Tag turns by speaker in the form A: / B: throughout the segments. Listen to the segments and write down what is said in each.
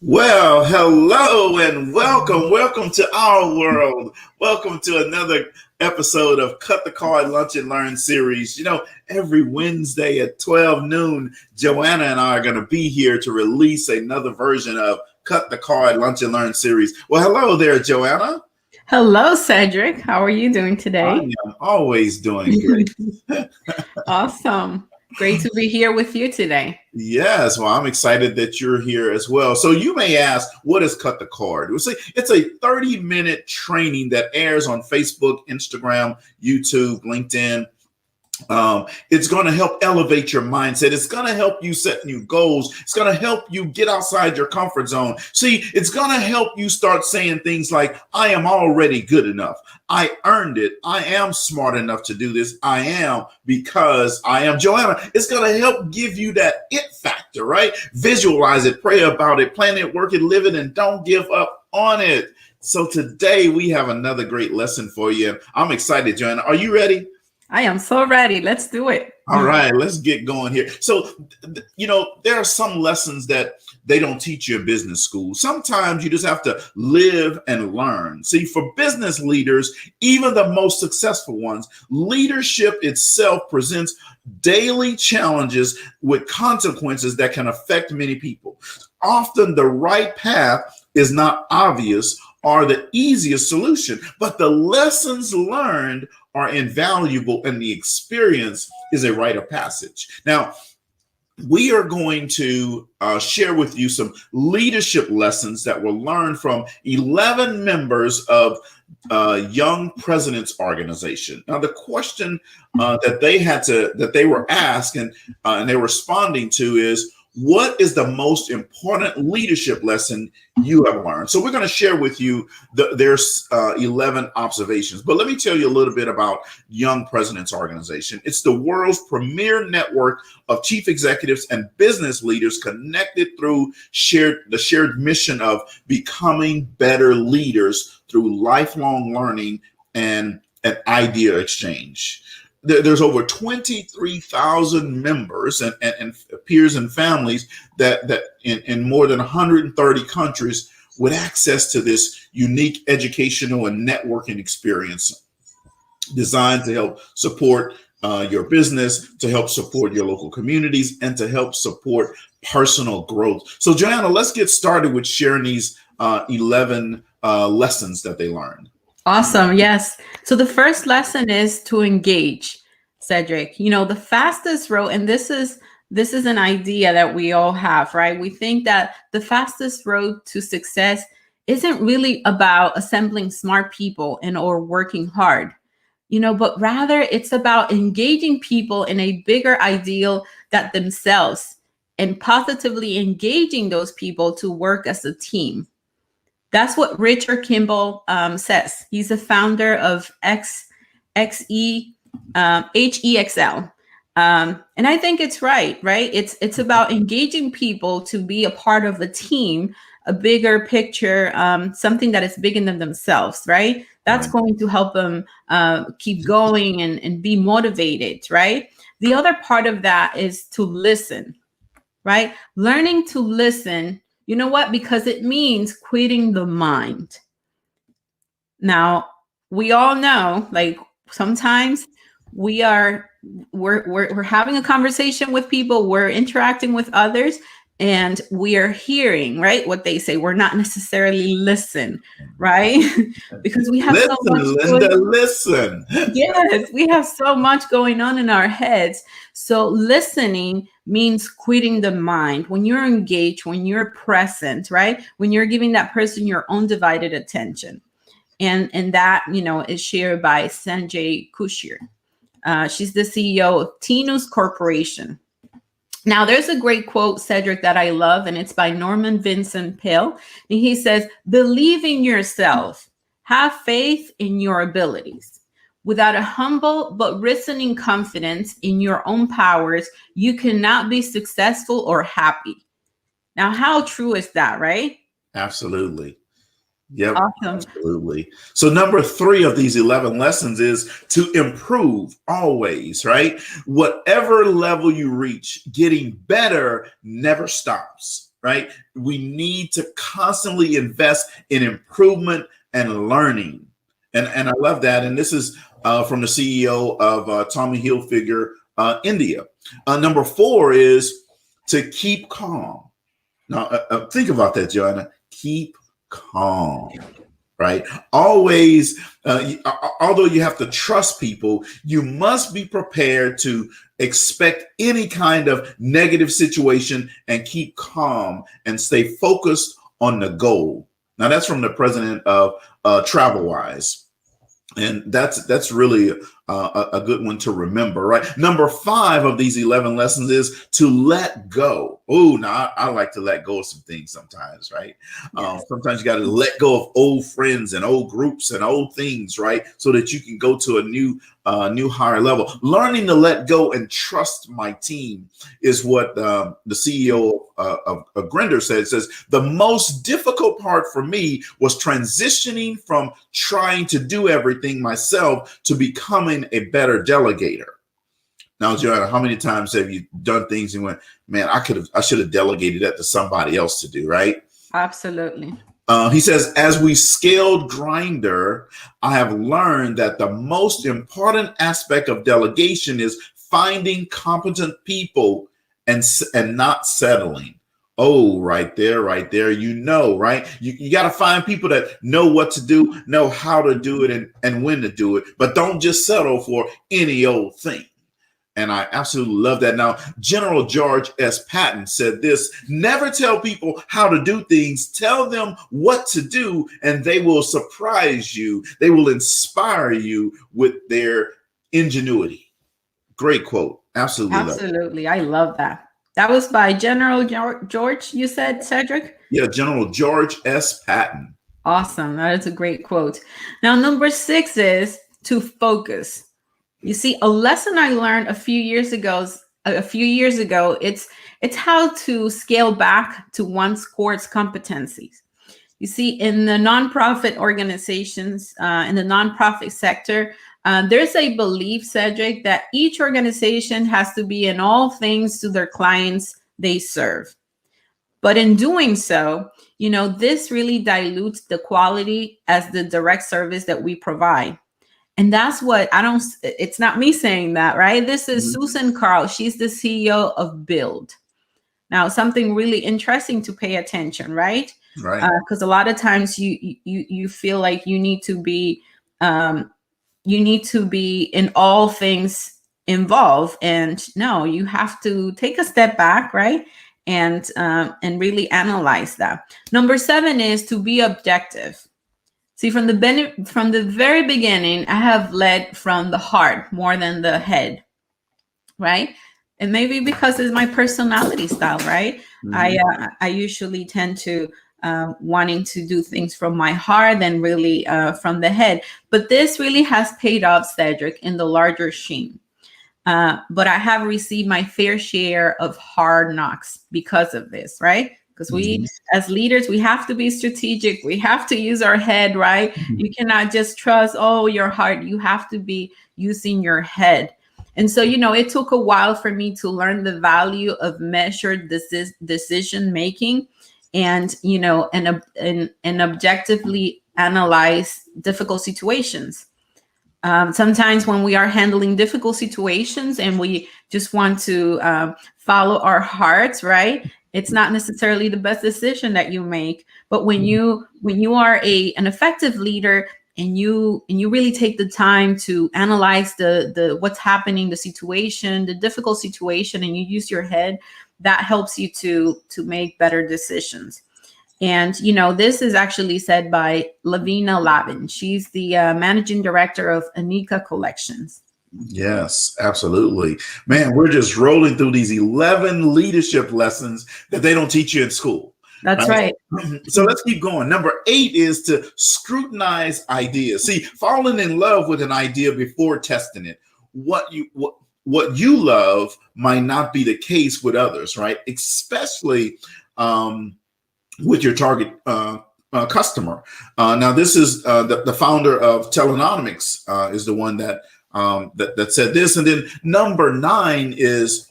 A: Well, hello and welcome to our world. Welcome to another episode of Cut the Card Lunch and Learn series. Every Wednesday at 12 noon, Johanna and I are going to be here to release another version of Cut the Card Lunch and Learn series. Well, hello there, Johanna.
B: Hello, Cedrick. How are you doing
A: I
B: today?
A: am always doing great.
B: Awesome. Great to be here with you today.
A: Yes, well, I'm excited that you're here as well. So you may ask, what is Cut the Card? It's a 30-minute training that airs on Facebook, Instagram, YouTube, LinkedIn. It's going to help elevate your mindset. It's going to help you set new goals. It's going to help you get outside your comfort zone. See, it's going to help you start saying things like, I am already good enough. I earned it. I am smart enough to do this. I am because I am Johanna. It's going to help give you that it factor, right? Visualize it, pray about it, plan it, work it, live it, and don't give up on it. So today we have another great lesson for you. I'm excited, Johanna. Are you ready?
B: I am so ready. Let's do it.
A: All right, let's get going here. So, there are some lessons that they don't teach you in business school. Sometimes you just have to live and learn. See, for business leaders, even the most successful ones, leadership itself presents daily challenges with consequences that can affect many people. Often the right path is not obvious or the easiest solution, but the lessons learned are invaluable and the experience is a rite of passage. Now, we are going to share with you some leadership lessons that were learned from 11 members of Young Presidents Organization. Now, the question that they were asked and they're responding to is, what is the most important leadership lesson you have learned? So we're going to share with you there's 11 observations. But let me tell you a little bit about Young Presidents Organization. It's the world's premier network of chief executives and business leaders connected through the shared mission of becoming better leaders through lifelong learning and an idea exchange. There's over 23,000 members and peers and families that in more than 130 countries with access to this unique educational and networking experience designed to help support your business, to help support your local communities, and to help support personal growth. So, Johanna, let's get started with sharing these 11 lessons that they learned.
B: Awesome. Yes. So the first lesson is to engage, Cedrick. The fastest road, and this is an idea that we all have, right? We think that the fastest road to success isn't really about assembling smart people or working hard, but rather it's about engaging people in a bigger ideal that themselves and positively engaging those people to work as a team. That's what Richard Kimball says. He's the founder of HEXL. And I think it's right? It's about engaging people to be a part of a team, a bigger picture, something that is bigger than themselves, right? That's going to help them keep going and be motivated, right? The other part of that is to listen, right? Learning to listen. You know what? Because it means quitting the mind. Now, we all know, like sometimes we're having a conversation with people, we're interacting with others, and we are hearing, right, what they say. We're not necessarily listen, right? Because we have so much.
A: Listen.
B: Yes, we have so much going on in our heads. So listening means quitting the mind. When you're engaged, when you're present, right? When you're giving that person your undivided attention. And that, is shared by Sanjay Kushir. She's the CEO of Tinus Corporation. Now, there's a great quote, Cedrick, that I love, and it's by Norman Vincent Peale. And he says, believe in yourself. Have faith in your abilities. Without a humble but reasoning confidence in your own powers, you cannot be successful or happy. Now, how true is that, right?
A: Absolutely. Yep,
B: awesome.
A: Absolutely. So number 3 of these 11 lessons is to improve always, right? Whatever level you reach, getting better never stops. right? We need to constantly invest in improvement and learning. And I love that. And this is from the CEO of Tommy Hilfiger, India. Number 4 is to keep calm. Now, think about that, Johanna. Keep calm, right? Always, although you have to trust people, you must be prepared to expect any kind of negative situation and keep calm and stay focused on the goal. Now, that's from the president of TravelWise. And that's really a good one to remember, right? Number 5 of these 11 lessons is to let go. Oh, now I like to let go of some things sometimes, right? Yes. Sometimes you got to let go of old friends and old groups and old things, right? So that you can go to a new higher level. Learning to let go and trust my team is what the CEO of Grindr said. It says, the most difficult part for me was transitioning from trying to do everything myself to becoming a better delegator. Now, Johanna, how many times have you done things and went, man, I should have delegated that to somebody else to do, right?
B: Absolutely.
A: He says, as we scaled Grindr, I have learned that the most important aspect of delegation is finding competent people and not settling. Oh, right there, right? Right? You got to find people that know what to do, know how to do it, and when to do it, but don't just settle for any old thing. And I absolutely love that. Now, General George S. Patton said this: never tell people how to do things. Tell them what to do, and they will surprise you. They will inspire you with their ingenuity. Great quote. Absolutely.
B: Absolutely. I love that. That was by General George, you said, Cedric?
A: Yeah, General George S. Patton.
B: Awesome. That is a great quote. Now, number 6 is to focus. You see, a lesson I learned a few years ago, it's how to scale back to one's core competencies. You see, in the nonprofit organizations, in the nonprofit sector, there's a belief, Cedric, that each organization has to be in all things to their clients they serve. But in doing so, this really dilutes the quality as the direct service that we provide. And that's what it's not me saying that, right? This is Susan Carl. She's the CEO of Build. Now, something really interesting to pay attention, right?
A: Right.
B: Because a lot of times you feel like you need to be in all things involved, and no, you have to take a step back, right? And really analyze that. Number 7 is to be objective. See, from the very beginning, I have led from the heart more than the head, right? And maybe because it's my personality style, right? I usually tend to wanting to do things from my heart than really from the head. But this really has paid off, Cedric, in the larger scheme. But I have received my fair share of hard knocks because of this, right? Because we, as leaders, we have to be strategic. We have to use our head, right? You cannot just trust, your heart. You have to be using your head. And so, it took a while for me to learn the value of measured decision making and, and objectively analyze difficult situations. Sometimes when we are handling difficult situations and we just want to follow our hearts, right? It's not necessarily the best decision that you make. But when you are an effective leader and you really take the time to analyze the what's happening, the situation, the difficult situation, and you use your head, that helps you to make better decisions. And, this is actually said by Lavina Lavin. She's the managing director of Anika Collections.
A: Yes, absolutely. Man, we're just rolling through these 11 leadership lessons that they don't teach you in school.
B: That's right.
A: So let's keep going. Number 8 is to scrutinize ideas. See, falling in love with an idea before testing it. What you love might not be the case with others, right? Especially with your target customer. Now, this is the founder of Telenomics is the one that said this. And then number 9 is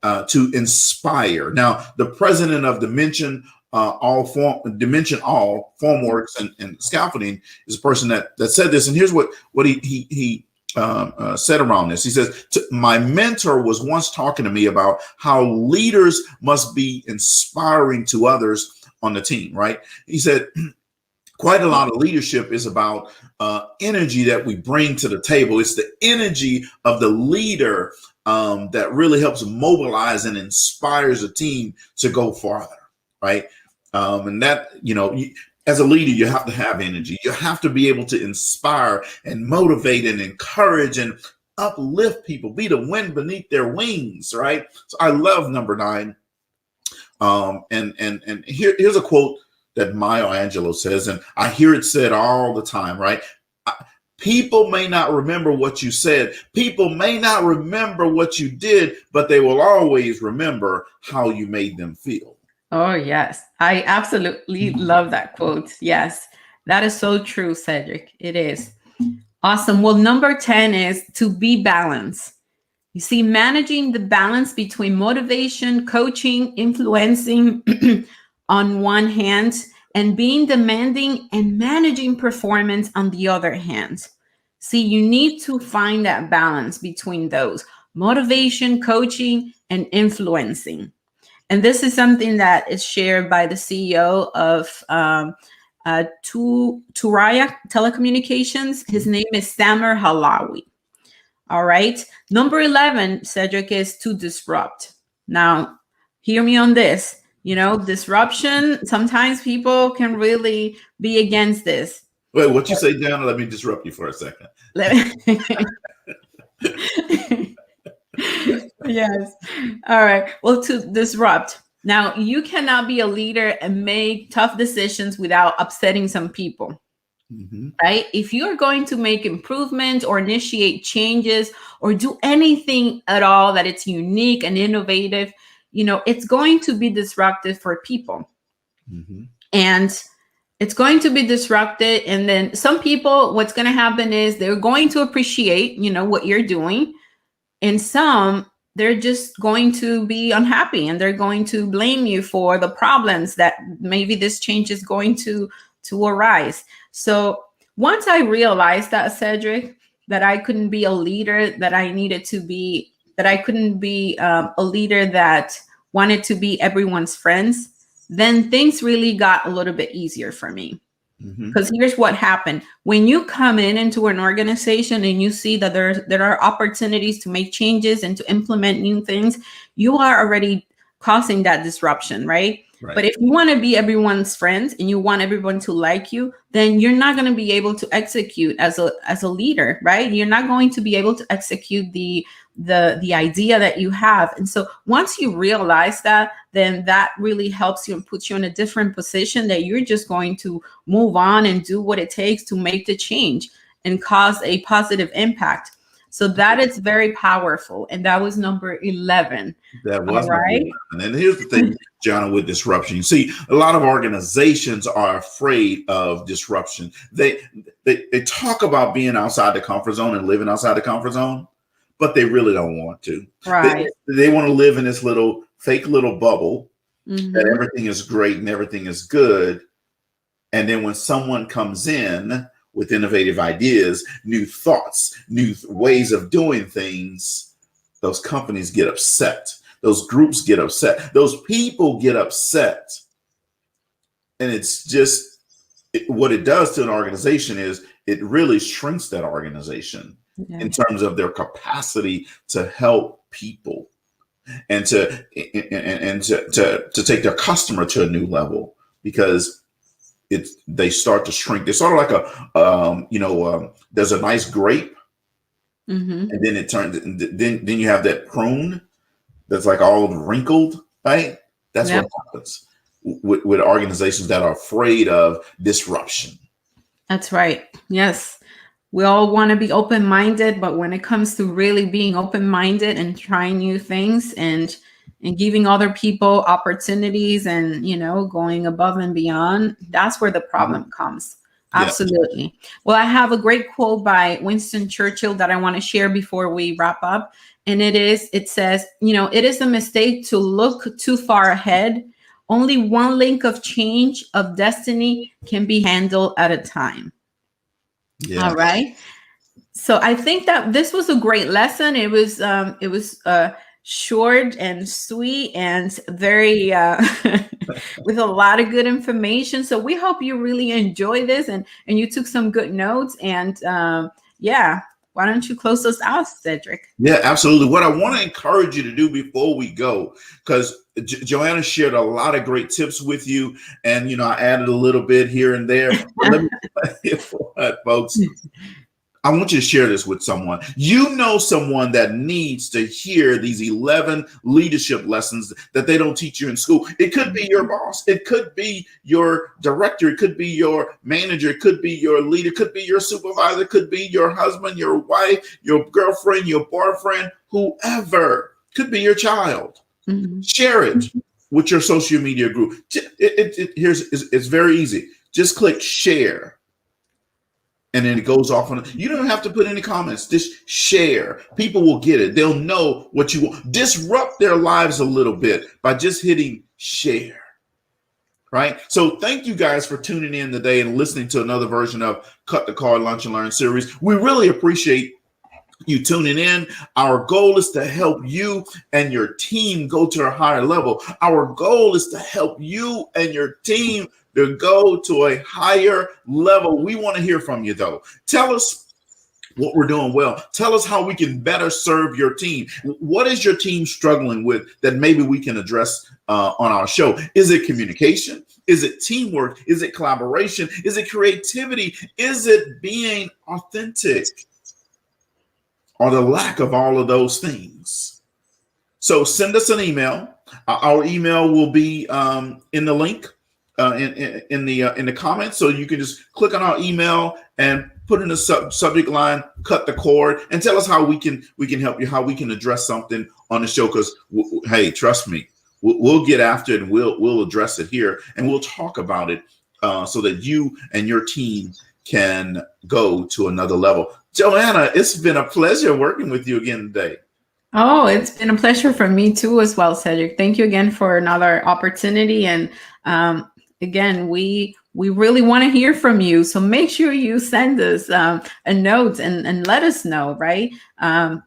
A: to inspire. Now, the president of Dimension All Formworks and Scaffolding is a person that said this, and here's what he said around this. He says, my mentor was once talking to me about how leaders must be inspiring to others on the team, right? He said, quite a lot of leadership is about energy that we bring to the table. It's the energy of the leader that really helps mobilize and inspires a team to go farther, right? And that, as a leader, you have to have energy. You have to be able to inspire and motivate and encourage and uplift people, be the wind beneath their wings, right? So I love number 9. And here's a quote that Maya Angelou says, and I hear it said all the time, right? People may not remember what you said. People may not remember what you did, but they will always remember how you made them feel.
B: Oh, yes. I absolutely love that quote. Yes, that is so true, Cedrick. It is. Awesome. Well, number 10 is to be balanced. You see, managing the balance between motivation, coaching, influencing on one hand, and being demanding and managing performance on the other hand. See, you need to find that balance between those: motivation, coaching, and influencing. And this is something that is shared by the CEO of Turaya Telecommunications. His name is Samer Halawi. All right. Number 11, Cedrick, is to disrupt. Now, hear me on this. Disruption, sometimes people can really be against this.
A: Wait, what you say, Johanna? Let me disrupt you for a second.
B: Yes. All right. Well, to disrupt. Now, you cannot be a leader and make tough decisions without upsetting some people. Mm-hmm. Right? If you're going to make improvements or initiate changes or do anything at all that it's unique and innovative, it's going to be disruptive for people. Mm-hmm. And it's going to be disrupted. And then some people, what's going to happen is they're going to appreciate, what you're doing. And some, they're just going to be unhappy and they're going to blame you for the problems that maybe this change is going to arise. So once I realized that, Cedrick, that I couldn't be a leader that I needed to be, that I couldn't be a leader that wanted to be everyone's friends, then things really got a little bit easier for me. Because here's what happened. When you come into an organization and you see that there are opportunities to make changes and to implement new things, you are already causing that disruption, right? But if you want to be everyone's friends and you want everyone to like you, then you're not going to be able to execute as a leader, right? You're not going to be able to execute the idea that you have. And so once you realize that, then that really helps you and puts you in a different position that you're just going to move on and do what it takes to make the change and cause a positive impact. So that is very powerful. And that was number 11.
A: That was right. And here's the thing, Johanna, with disruption. You see, a lot of organizations are afraid of disruption. They talk about being outside the comfort zone and living outside the comfort zone, but they really don't want to.
B: Right.
A: They want to live in this fake little bubble that everything is great and everything is good. And then when someone comes in with innovative ideas, new thoughts, new ways of doing things, those companies get upset. Those groups get upset. Those people get upset. And it's just what it does to an organization is it really shrinks that organization in terms of their capacity to help people and to take their customer to a new level, because they start to shrink. They're sort of like there's a nice grape, and then it turns. Then you have that prune that's like all wrinkled, right? That's what happens with organizations that are afraid of disruption.
B: That's right. Yes. We all want to be open-minded, but when it comes to really being open-minded and trying new things and giving other people opportunities and, going above and beyond, that's where the problem comes.
A: Yeah.
B: Absolutely. Well, I have a great quote by Winston Churchill that I want to share before we wrap up. And it says, it is a mistake to look too far ahead. Only one link of change of destiny can be handled at a time.
A: Yeah.
B: All right. So I think that this was a great lesson. It was short and sweet and very with a lot of good information. So we hope you really enjoy this and you took some good notes. And yeah, why don't you close us out, Cedrick?
A: Yeah, absolutely. What I want to encourage you to do before we go, because Johanna shared a lot of great tips with you, and I added a little bit here and there. But let me tell you what, folks. I want you to share this with someone. You know someone that needs to hear these 11 leadership lessons that they don't teach you in school. It could be your boss. It could be your director. It could be your manager. It could be your leader. It could be your supervisor. It could be your husband, your wife, your girlfriend, your boyfriend, whoever. Could be your child. Mm-hmm. Share it with your social media group. It's very easy. Just click share. And then it goes off on it. You don't have to put any comments. Just share. People will get it. They'll know what you want. Disrupt their lives a little bit by just hitting share. Right? So thank you guys for tuning in today and listening to another version of Cut the Card Lunch and Learn series. We really appreciate you tuning in. Our goal is to help you and your team go to a higher level. Our goal is to help you and your team to go to a higher level. We want to hear from you, though. Tell us what we're doing well. Tell us how we can better serve your team. What is your team struggling with that maybe we can address on our show? Is it communication? Is it teamwork? Is it collaboration? Is it creativity? Is it being authentic? Or the lack of all of those things? So send us an email. Our email will be in the link in the comments. So you can just click on our email and put in the subject line, cut the cord, and tell us how we can help you, how we can address something on the show. Because hey, trust me, we'll get after it and we'll address it here and we'll talk about it so that you and your team can go to another level. Johanna, it's been a pleasure working with you again today.
B: Oh, it's been a pleasure for me too as well, Cedrick. Thank you again for another opportunity. And again, we really want to hear from you. So make sure you send us a note and let us know, right?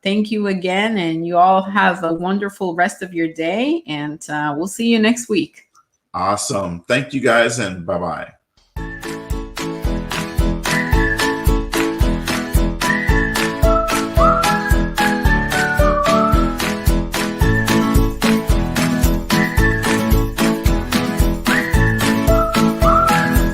B: Thank you again. And you all have a wonderful rest of your day. And we'll see you next week.
A: Awesome. Thank you guys and bye-bye.